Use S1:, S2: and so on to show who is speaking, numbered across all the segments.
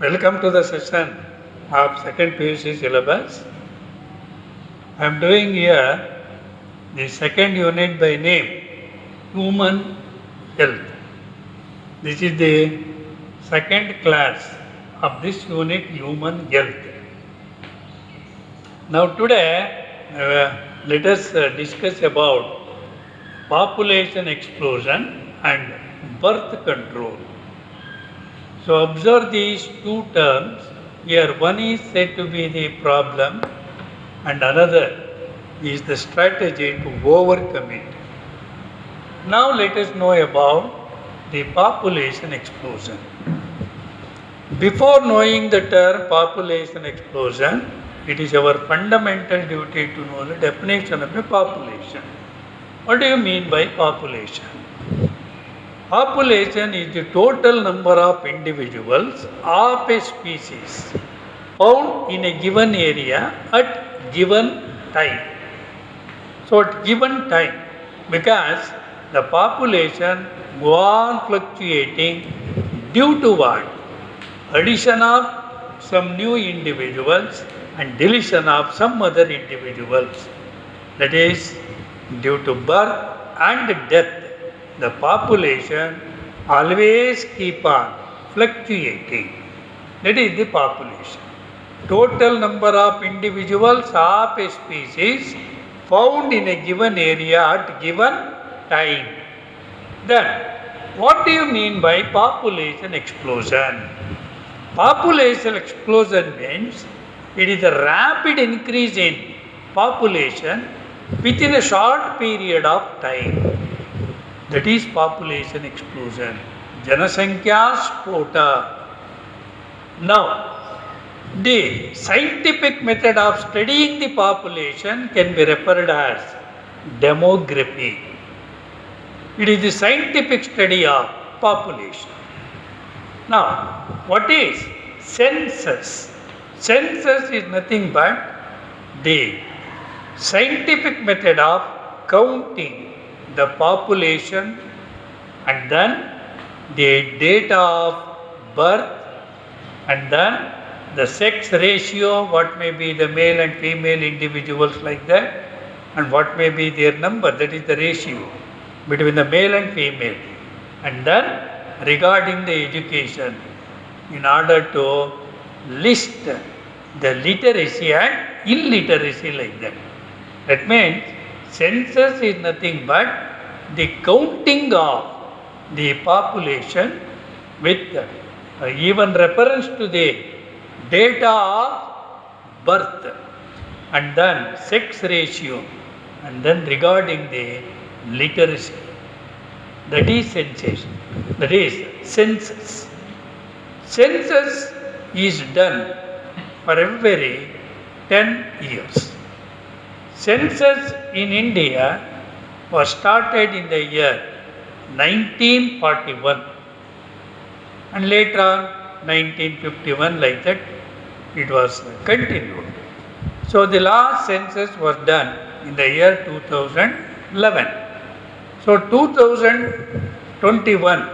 S1: Welcome to the session of second PUC syllabus. I am doing here the second unit by name Human Health. This is the second class of this unit Human Health. Now today let us discuss about population explosion and birth control. So observe these two terms. Here one is said to be the problem and another is the strategy to overcome it. Now let us know about the population explosion. Before knowing the term population explosion, it is our fundamental duty to know the definition of a population. What do you mean by population? Population is the total number of individuals of a species found in a given area at given time. So at given time, because the population go on fluctuating due to what? Addition of some new individuals and deletion of some other individuals. That is due to birth and death. The population always keep on fluctuating. That is the population. Total number of individuals of a species found in a given area at given time. Then, what do you mean by population explosion? Population explosion means it is a rapid increase in population within a short period of time. That is population explosion. Janasankhya Spota. Now, the scientific method of studying the population can be referred as demography. It is the scientific study of population. Now, what is census? Census is nothing but the scientific method of counting the population and then the date of birth and then the sex ratio, what may be the male and female individuals like that, and what may be their number, that is the ratio between the male and female. And then regarding the education, in order to list the literacy and illiteracy like that. That means census is nothing but the counting of the population with even reference to the data of birth and then sex ratio and then regarding the literacy. That is census. That is census. Census is done for every 10 years. Census in India was started in the year 1941 and later on 1951 like that it was continued. So the last census was done in the year 2011. So 2021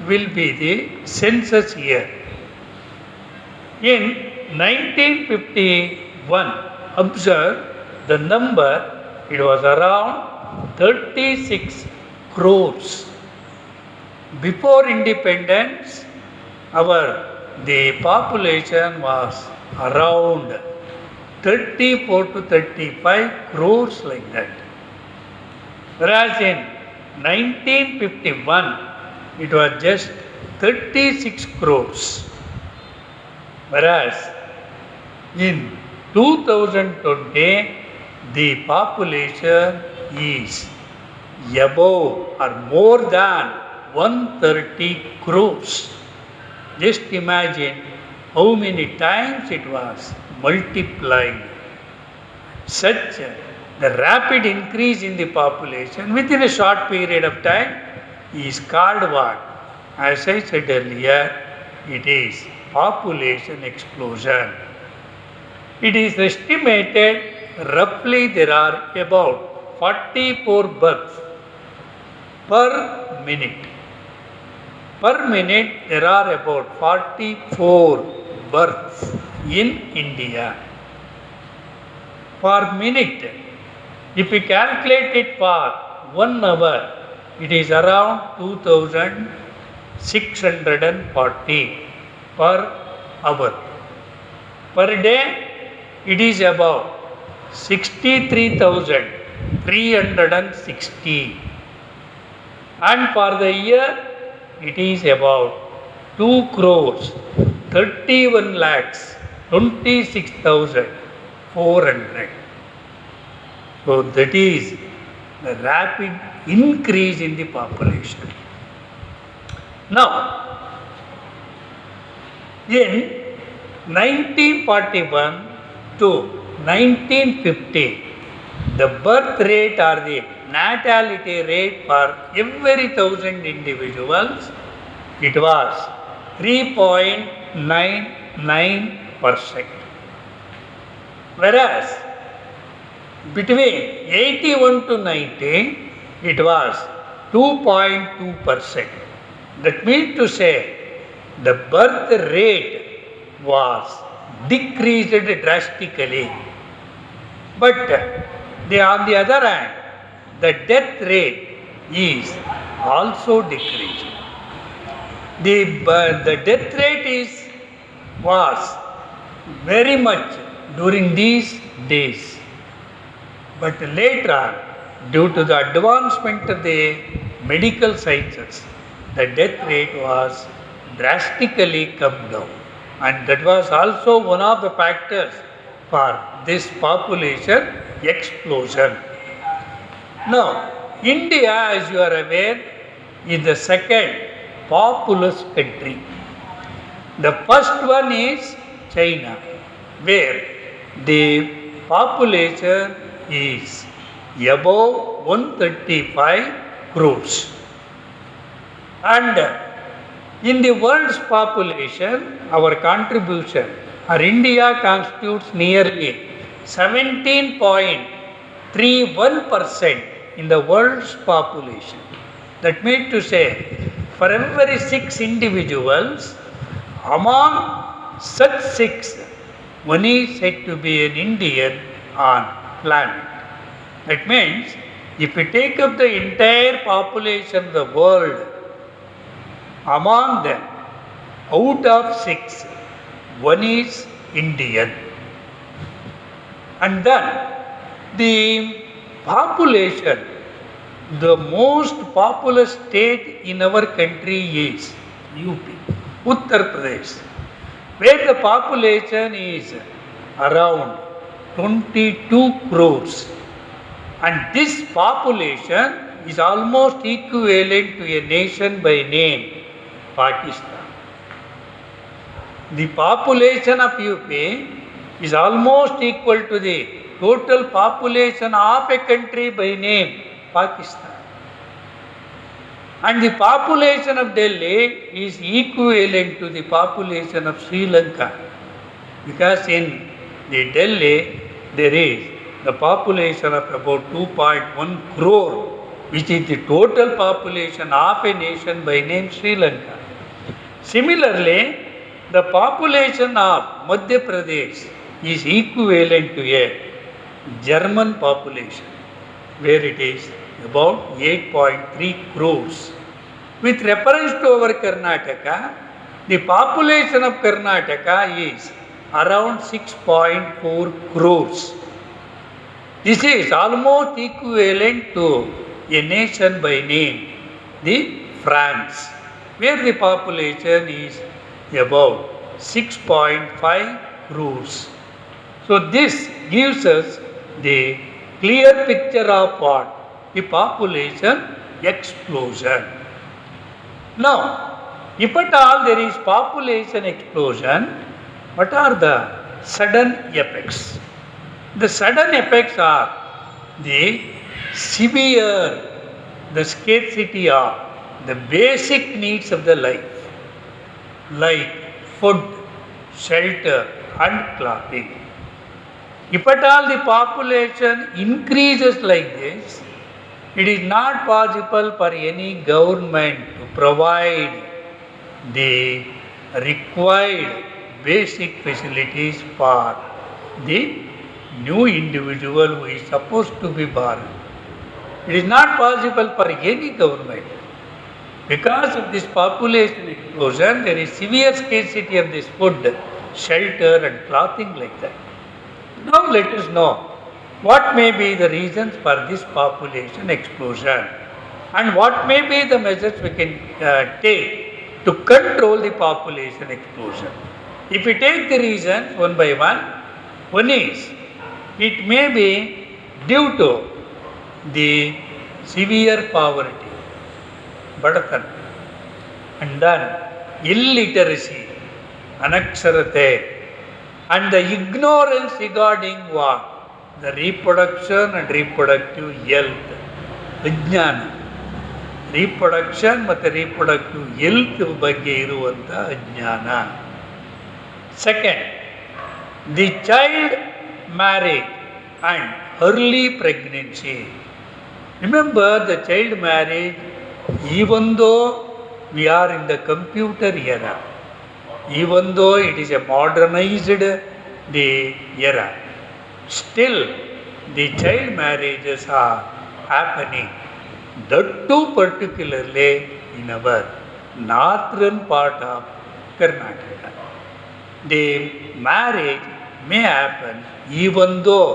S1: will be the census year. In 1951, observe the number, it was around 36 crores. Before independence, the population was around 34 to 35 crores like that. Whereas in 1951, it was just 36 crores. Whereas in 2020, the population is above or more than 130 crores. Just imagine how many times it was multiplied. Such the rapid increase in the population within a short period of time is called what? As I said earlier, it is population explosion. It is estimated roughly there are about 44 births per minute. Per minute there are about 44 births in India. Per minute, if we calculate it for 1 hour, it is around 2640 per hour. Per day, it is about 63,360. And for the year, it is about 2 crores 31 lakhs 26,400. So that is the rapid increase in the population. Now, in 1941 to 1950, the birth rate or the natality rate for every 1,000 individuals, it was 3.99%. Whereas between 81 to 90, it was 2.2%. That means to say, the birth rate was decreased drastically. But on the other hand, the death rate is also decreased. The death rate was very much during these days. But later on, due to the advancement of the medical sciences, the death rate was drastically come down. And that was also one of the factors for this population explosion. Now, India, as you are aware, is the second populous country. The first one is China, where the population is above 135 crores. And in the world's population, our contribution, our India constitutes nearly 17.31% in the world's population. That means to say, for every 6 individuals, among such 6, one is said to be an Indian on planet. That means, if we take up the entire population of the world, among them, out of 6, one is Indian. And then the population, the most populous state in our country is UP, Uttar Pradesh, where the population is around 22 crores. And this population is almost equivalent to a nation by name, Pakistan. The population of UP is almost equal to the total population of a country by name, Pakistan. And the population of Delhi is equivalent to the population of Sri Lanka, because in the Delhi there is the population of about 2.1 crore, which is the total population of a nation by name Sri Lanka. Similarly, the population of Madhya Pradesh is equivalent to a German population, where it is about 8.3 crores. With reference to our Karnataka, the population of Karnataka is around 6.4 crores. This is almost equivalent to a nation by name, the France, where the population is about 6.5 crores. So this gives us the clear picture of what? The population explosion. Now, if at all there is population explosion, what are the sudden effects? The sudden effects are the severe, the scarcity of the basic needs of the life, like food, shelter and clothing. If at all the population increases like this, it is not possible for any government to provide the required basic facilities for the new individual who is supposed to be born. It is not possible for any government. Because of this population explosion, there is severe scarcity of this food, shelter and clothing like that. Now let us know what may be the reasons for this population explosion and what may be the measures we can take to control the population explosion. If we take the reasons one by one is it may be due to the severe poverty, badatan, and then illiteracy, anaksharate, and the ignorance regarding what? The reproduction and reproductive health, ವಿಜ್ಞಾನ, reproduction ಮತ್ತು reproductive health ಬಗ್ಗೆ ಇರುವಂಥ ಅಜ್ಞಾನ. Second, the child marriage and early pregnancy. Remember the child marriage, even though we are in the computer era, even though it is a modernized the era, still the child marriages are happening, that too particularly in our northern part of Karnataka. The marriage may happen even though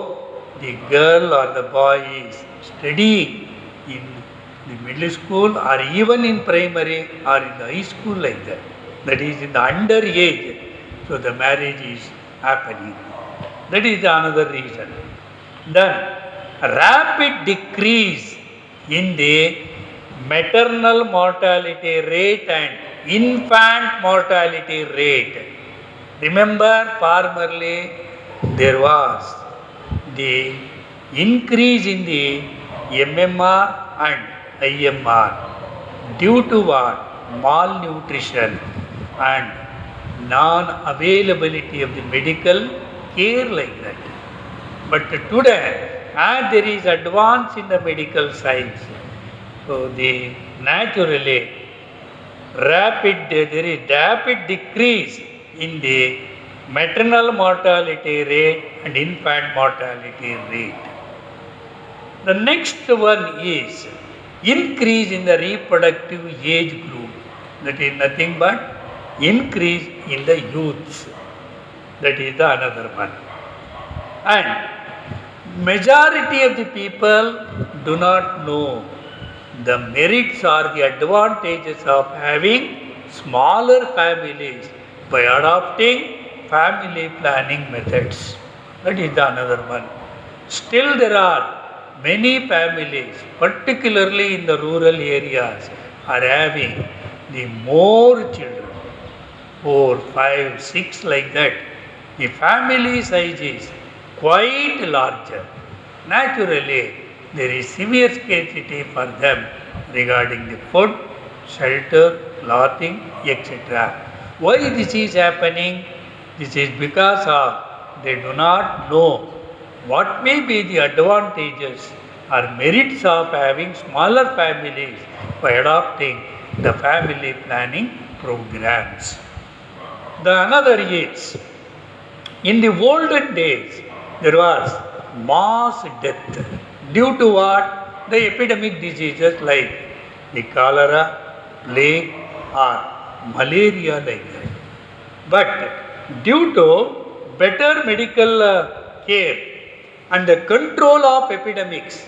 S1: the girl or the boy is studying in the middle school or even in primary or in the high school like that. That is in the underage, so the marriage is happening. That is another reason. Then rapid decrease in the maternal mortality rate and infant mortality rate. Remember, formerly there was the increase in the MMR and IMR due to what? Malnutrition and non-availability of the medical care like that. But today, as there is advance in the medical science, so the naturally there is rapid decrease in the maternal mortality rate and infant mortality rate. The next one is increase in the reproductive age group. That is nothing but increase in the youths. That is the another one. And majority of the people do not know the merits or the advantages of having smaller families by adopting family planning methods. That is the another one. Still there are many families, particularly in the rural areas, are having the more children, 4, 5, 6 like that. The family size is quite larger. Naturally, there is severe scarcity for them regarding the food, shelter, clothing, etc. Why this is happening? This is because of they do not know what may be the advantages or merits of having smaller families by adopting the family planning programs. The another is, in the olden days, there was mass death due to what? The epidemic diseases like the cholera, plague or malaria like that. But due to better medical care and the control of epidemics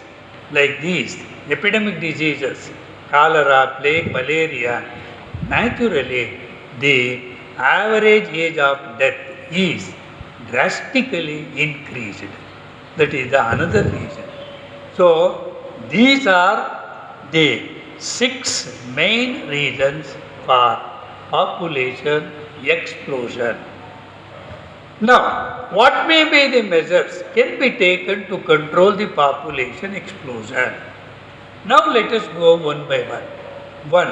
S1: like these epidemic diseases, cholera, plague, malaria, naturally the average age of death is drastically increased. That is the another reason. So these are the 6 main reasons for population explosion. Now, what may be the measures can be taken to control the population explosion? Now let us go one by one. 1.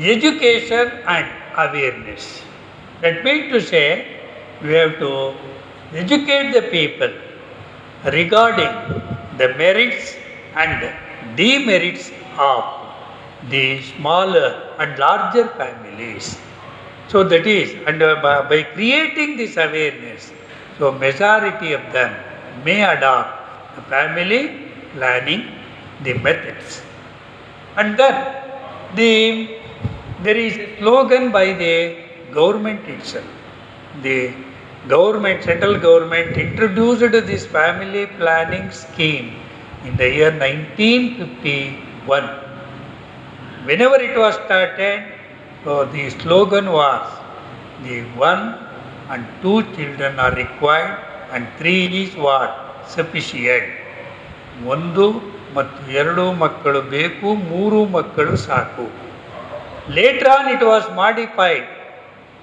S1: Education and awareness. That means to say, we have to educate the people regarding the merits and demerits of the smaller and larger families. So that is, and by creating this awareness, so majority of them may adopt the family planning, the methods. And then there is a slogan by the government itself. The government, central government introduced this family planning scheme in the year 1951. Whenever it was started, so the slogan was the 1 and 2 children are required and 3 is what? Sufficient. 1 ಮತ್ತು 2 ಮಕ್ಕಳು ಬೇಕು, 3 ಮಕ್ಕಳು ಸಾಕು. Later on it was modified.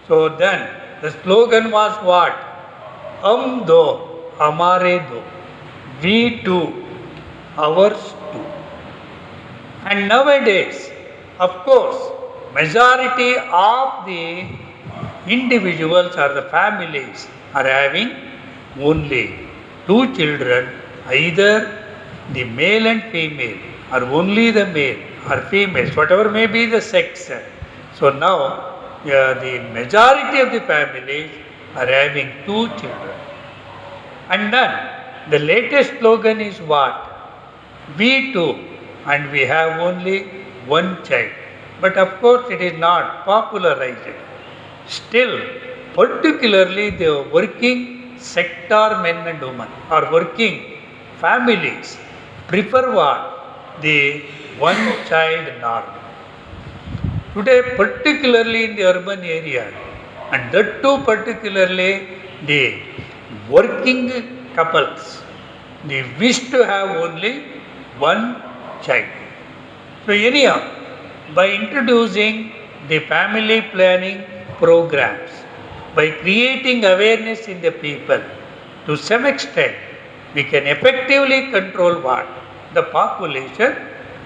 S1: So then the slogan was what? Hum do, hamare do. We too, ours too. And nowadays, of course, majority of the individuals or the families are having only 2 children, either the male and female, or only the male or females, whatever may be the sex. So now the majority of the families are having 2 children. And then the latest slogan is what? We too, and we have only 1 child. But of course it is not popularized. Still, particularly the working sector men and women or working families prefer what? The 1 child norm. Today, particularly in the urban area, and that too particularly the working couples, they wish to have only 1 child. So anyhow, by introducing the family planning programs, by creating awareness in the people, to some extent, we can effectively control what? The population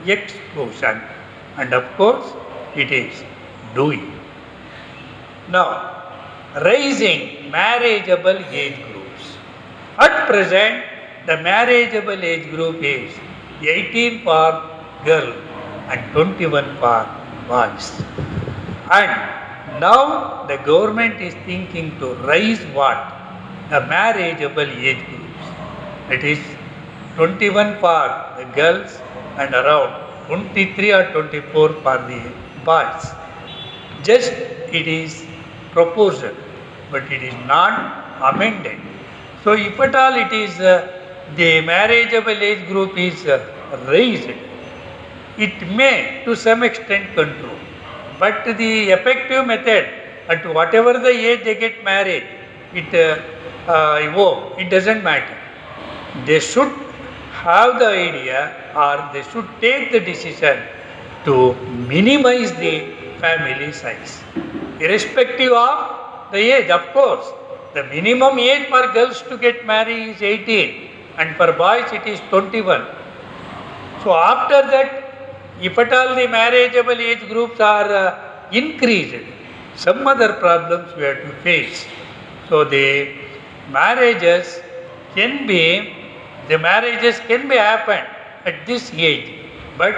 S1: explosion. And of course, it is doing. Now, raising marriageable age groups. At present, the marriageable age group is 18 for girl and 21 for boys. And now the government is thinking to raise what? The marriageable age groups. It is 21 for the girls and around 23 or 24 for the boys. Just it is proposal, but it is not amended. So if at all it is the marriageable age group is raised, it may to some extent control. But the effective method, at whatever the age they get married, it doesn't matter. They should have the idea, or they should take the decision to minimize the family size. Irrespective of the age, of course, the minimum age for girls to get married is 18 and for boys it is 21. So after that, if at all the marriageable age groups are increased, some other problems we have to face. So the marriages can be happened at this age, but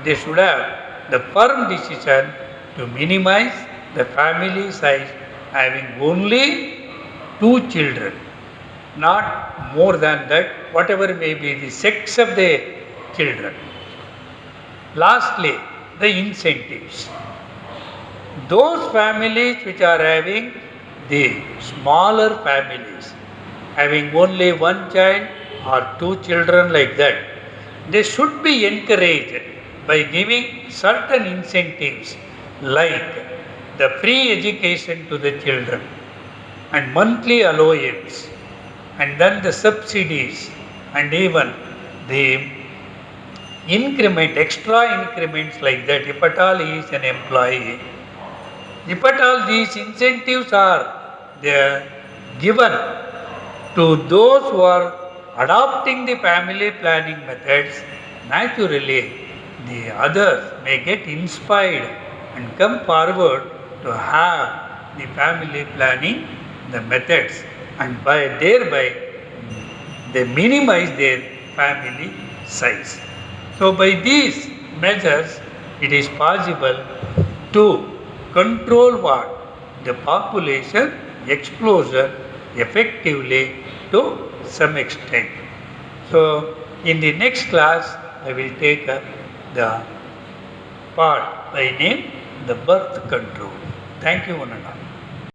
S1: they should have the firm decision to minimize the family size, having only 2 children, not more than that, whatever may be the sex of the children. Lastly, the incentives. Those families which are having the smaller families, having only 1 child or 2 children like that, they should be encouraged by giving certain incentives like the free education to the children and monthly allowance, and then the subsidies, and even the increment, extra increments like that, if at all he is an employee. If at all these incentives are given to those who are adopting the family planning methods, naturally the others may get inspired and come forward to have the family planning, the methods, and thereby they minimize their family size. So by these measures, it is possible to control what? the population explosion effectively to some extent. So, in the next class, I will take up the part by name the birth control. Thank you, one and all.